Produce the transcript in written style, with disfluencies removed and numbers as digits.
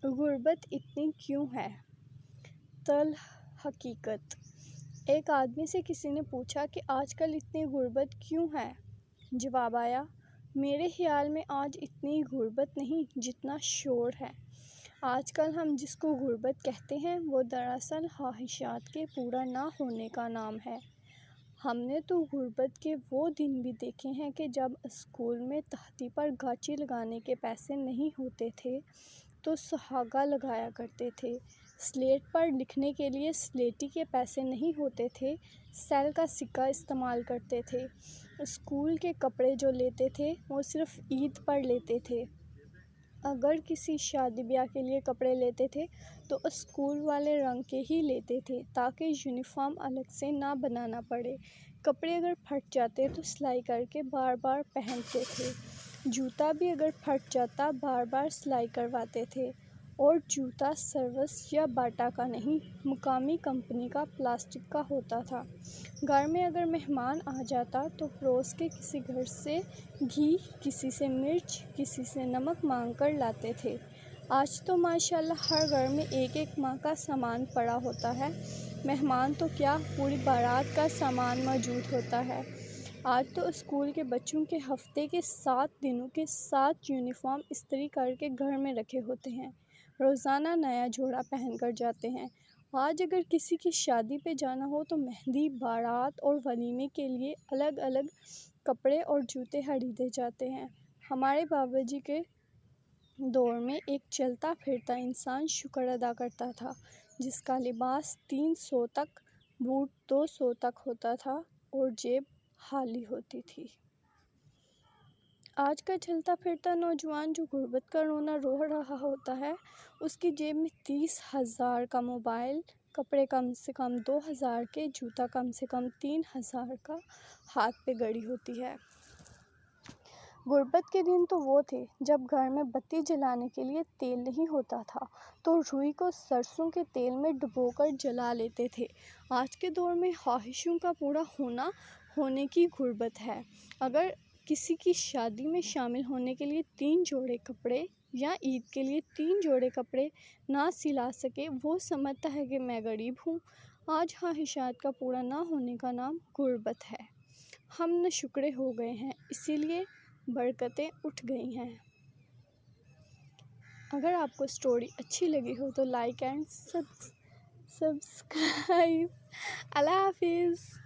غربت اتنی کیوں ہے؟ حقیقت۔ ایک آدمی سے کسی نے پوچھا کہ آج کل اتنی غربت کیوں ہے؟ جواب آیا، میرے خیال میں آج اتنی غربت نہیں جتنا شور ہے۔ آج کل ہم جس کو غربت کہتے ہیں وہ دراصل خواہشات کے پورا نہ ہونے کا نام ہے۔ ہم نے تو غربت کے وہ دن بھی دیکھے ہیں کہ جب اسکول میں تختی پر گاچی لگانے کے پیسے نہیں ہوتے تھے تو سہاگا لگایا کرتے تھے، سلیٹ پر لکھنے کے لیے سلیٹی کے پیسے نہیں ہوتے تھے، سیل کا سکہ استعمال کرتے تھے، اسکول کے کپڑے جو لیتے تھے وہ صرف عید پر لیتے تھے، اگر کسی شادی بیاہ کے لیے کپڑے لیتے تھے تو اسکول والے رنگ کے ہی لیتے تھے تاکہ یونیفارم الگ سے نہ بنانا پڑے، کپڑے اگر پھٹ جاتے تو سلائی کر کے بار بار پہنتے تھے، جوتا بھی اگر پھٹ جاتا بار بار سلائی کرواتے تھے، اور جوتا سروس یا باٹا کا نہیں، مقامی کمپنی کا پلاسٹک کا ہوتا تھا، گھر میں اگر مہمان آ جاتا تو پڑوس کے کسی گھر سے گھی، کسی سے مرچ، کسی سے نمک مانگ کر لاتے تھے۔ آج تو ماشاءاللہ ہر گھر میں ایک ایک ماہ کا سامان پڑا ہوتا ہے، مہمان تو کیا پوری بارات کا سامان موجود ہوتا ہے۔ آج تو اسکول کے بچوں کے ہفتے کے 7 دنوں کے 7 یونیفارم استری کر کے گھر میں رکھے ہوتے ہیں، روزانہ نیا جوڑا پہن کر جاتے ہیں۔ آج اگر کسی کی شادی پہ جانا ہو تو مہندی، بارات اور ولیمے کے لیے الگ الگ کپڑے اور جوتے خریدے جاتے ہیں۔ ہمارے بابا جی کے دور میں ایک چلتا پھرتا انسان شکر ادا کرتا تھا جس کا لباس 300 تک، بوٹ 200 تک ہوتا تھا اور جیب خالی ہوتی تھی۔ آج کا چلتا پھرتا نوجوان جو غربت کا رونا رو رہا ہوتا ہے، اس کی جیب میں 30,000 کا موبائل، کپڑے کم سے کم 2,000 کے، جوتا کم سے کم 3,000 کا ہاتھ پہ گھڑی ہوتی ہے۔ غربت کے دن تو وہ تھے جب گھر میں بتی جلانے کے لیے تیل نہیں ہوتا تھا تو روئی کو سرسوں کے تیل میں ڈبو کر جلا لیتے تھے۔ آج کے دور میں خواہشوں کا پورا ہونے کی غربت ہے۔ اگر کسی کی شادی میں شامل ہونے کے لیے 3 جوڑے کپڑے یا عید کے لیے 3 جوڑے کپڑے نہ سلا سکے، وہ سمجھتا ہے کہ میں غریب ہوں۔ آج خواہشات کا پورا نہ ہونے کا نام غربت ہے۔ ہم ناشکرے ہو گئے ہیں، اسی لیے برکتیں اٹھ گئی ہیں۔ اگر آپ کو سٹوری اچھی لگی ہو تو لائک اینڈ سبسکرائب۔ اللہ حافظ۔